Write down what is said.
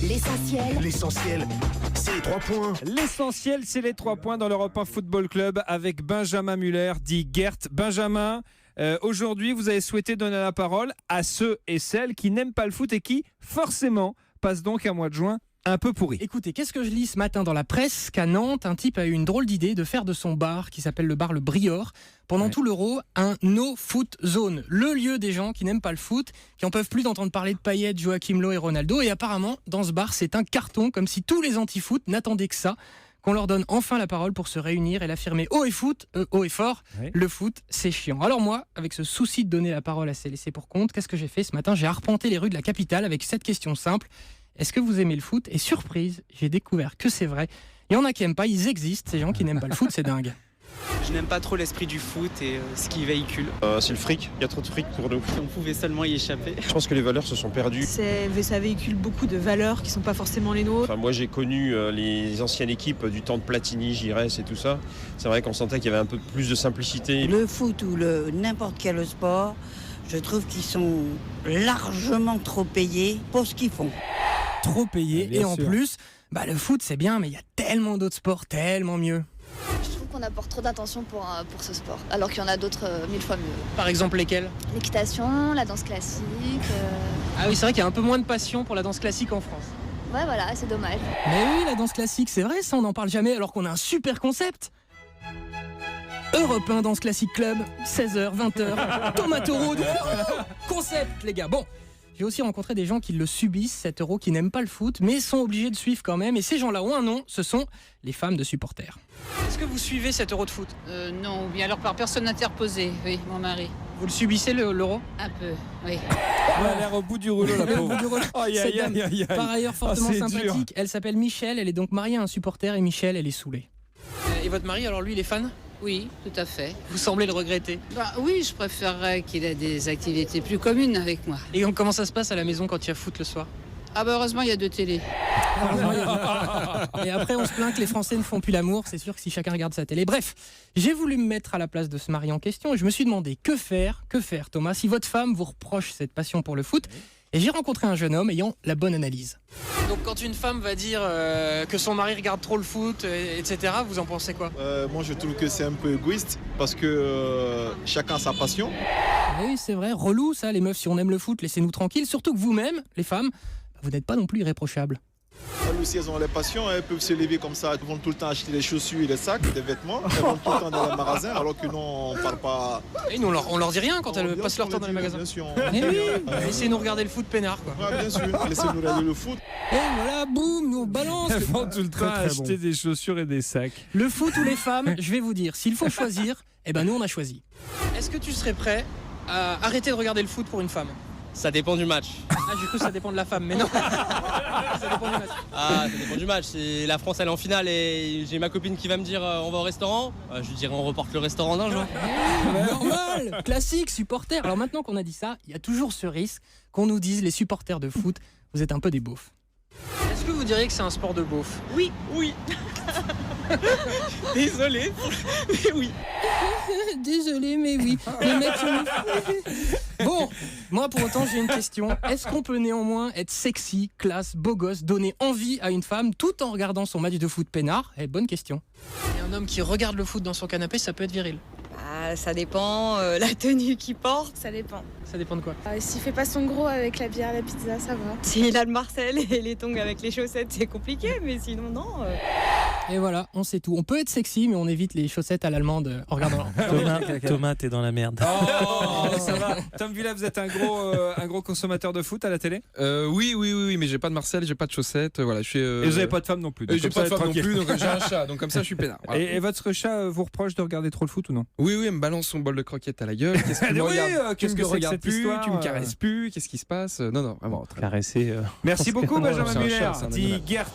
L'essentiel, c'est les 3 points. L'essentiel, c'est les 3 points dans l'Europe 1 Football Club avec Benjamin Muller, dit Gert. Benjamin, aujourd'hui, vous avez souhaité donner la parole à ceux et celles qui n'aiment pas le foot et qui, forcément, passent donc un mois de juin un peu pourri. Écoutez, qu'est-ce que je lis ce matin dans la presse qu'à Nantes, un type a eu une drôle d'idée de faire de son bar, qui s'appelle le bar Le Brior, pendant tout l'Euro, un no-foot zone. Le lieu des gens qui n'aiment pas le foot, qui en peuvent plus d'entendre parler de Payet, Joachim Löw et Ronaldo. Et apparemment, dans ce bar, c'est un carton, comme si tous les anti-foot n'attendaient que ça, qu'on leur donne enfin la parole pour se réunir et l'affirmer haut et fort. Oui. Le foot, c'est chiant. Alors moi, avec ce souci de donner la parole à ces laissés pour compte, qu'est-ce que j'ai fait ce matin ? J'ai arpenté les rues de la capitale avec cette question simple. Est-ce que vous aimez le foot ? Et surprise, j'ai découvert que c'est vrai. Il y en a qui n'aiment pas, ils existent, ces gens qui n'aiment pas le foot, c'est dingue. Je n'aime pas trop l'esprit du foot et ce qu'il véhicule. C'est le fric, il y a trop de fric pour nous. Si on pouvait seulement y échapper. Je pense que les valeurs se sont perdues. Ça véhicule beaucoup de valeurs qui ne sont pas forcément les nôtres. Enfin, moi j'ai connu les anciennes équipes du temps de Platini, Giresse et tout ça. C'est vrai qu'on sentait qu'il y avait un peu plus de simplicité. Le foot ou n'importe quel sport, je trouve qu'ils sont largement trop payés pour ce qu'ils font. Trop payés et en plus, le foot c'est bien, mais il y a tellement d'autres sports, tellement mieux. Je trouve qu'on apporte trop d'attention pour ce sport, alors qu'il y en a d'autres 1000 fois mieux. Par exemple lesquels ? L'équitation, la danse classique. Ah oui, c'est vrai qu'il y a un peu moins de passion pour la danse classique en France. Ouais, voilà, c'est dommage. Mais oui, la danse classique, c'est vrai, ça on n'en parle jamais, alors qu'on a un super concept. Europe 1 Danse Classique Club, 16h, 20h, Thomas Taureau, concept les gars. Bon, j'ai aussi rencontré des gens qui le subissent, cet Euro, qui n'aiment pas le foot, mais sont obligés de suivre quand même. Et ces gens-là ont un nom, ce sont les femmes de supporters. Est-ce que vous suivez cet Euro de foot ? Non, ou bien alors par personne interposée, oui, mon mari. Vous le subissez l'Euro ? Un peu, oui. Elle a l'air au bout du rouleau, la pauvre. Cette dame, par ailleurs fortement sympathique, elle s'appelle Michel, elle est donc mariée à un supporter et Michel, elle est saoulée. Et votre mari, alors lui, il est fan ? Oui, tout à fait. Vous semblez le regretter. Oui, je préférerais qu'il ait des activités plus communes avec moi. Et comment ça se passe à la maison quand il y a foot le soir ? Heureusement, il y a 2 télés. Et après, on se plaint que les Français ne font plus l'amour. C'est sûr que si chacun regarde sa télé. Bref, j'ai voulu me mettre à la place de ce mari en question et je me suis demandé que faire, Thomas, si votre femme vous reproche cette passion pour le foot. Et j'ai rencontré un jeune homme ayant la bonne analyse. Donc quand une femme va dire que son mari regarde trop le foot, etc., vous en pensez quoi ? Moi je trouve que c'est un peu égoïste parce que chacun a sa passion. Oui, c'est vrai, relou ça, les meufs, si on aime le foot, laissez-nous tranquilles. Surtout que vous-même, les femmes, vous n'êtes pas non plus irréprochables. Elles aussi, elles ont les passions, elles peuvent se lever comme ça, elles vont tout le temps acheter des chaussures et des sacs, des vêtements, elles vont tout le temps dans les magasins, alors que nous on parle pas. Et nous on leur dit rien quand elles passent leur temps dans les magasins. Bien sûr. Laissez-nous regarder le foot peinard quoi. Ouais, bien sûr, laissez-nous regarder le foot. Et voilà, boum, nous on balance. Elles vont tout le temps acheter des chaussures et des sacs. Le foot ou les femmes, je vais vous dire, s'il faut choisir, nous on a choisi. Est-ce que tu serais prêt à arrêter de regarder le foot pour une femme ? Ça dépend du match. Ah, du coup, ça dépend de la femme, mais non. Ça dépend du match. Ah, ça dépend du match. Si la France elle est en finale et j'ai ma copine qui va me dire on va au restaurant, je lui dirais on reporte le restaurant d'un jour. Normal, classique, supporter. Alors maintenant qu'on a dit ça, il y a toujours ce risque qu'on nous dise les supporters de foot, vous êtes un peu des beaufs. Est-ce que vous diriez que c'est un sport de beauf ? Oui. Désolé, mais oui. Désolé, mais oui. Les mecs sont... Bon, moi pour autant j'ai une question. Est-ce qu'on peut néanmoins être sexy, classe, beau gosse, donner envie à une femme tout en regardant son match de foot peinard ? Bonne question. Et un homme qui regarde le foot dans son canapé, ça peut être viril. Ça dépend, la tenue qu'il porte. Ça dépend. Ça dépend de quoi ? S'il fait pas son gros avec la bière, la pizza, ça va. S'il a le Marcel et les tongs avec les chaussettes, c'est compliqué, mais sinon non. Et voilà, on sait tout. On peut être sexy, mais on évite les chaussettes à l'allemande en regardant. Thomas, t'es dans la merde. Oh, ça va. Tom Villa, vous êtes un gros consommateur de foot à la télé ? Oui, mais j'ai pas de Marcel, j'ai pas de chaussettes, voilà. Je suis. Et vous avez pas de femme non plus. J'ai pas de femme non plus, donc j'ai un chat, donc comme ça je suis peinard. Voilà. Et votre chat vous reproche de regarder trop le foot ou non ? Oui, elle me balance son bol de croquettes à la gueule. Qu'est-ce que tu me regardes ? Qu'est-ce que tu regardes plus ? Tu me caresses plus ? Qu'est-ce qui se passe ? Non, vraiment. Caresser. Merci beaucoup, Benjamin C'est un Muller. chat, c'est un Dit animal. Gert.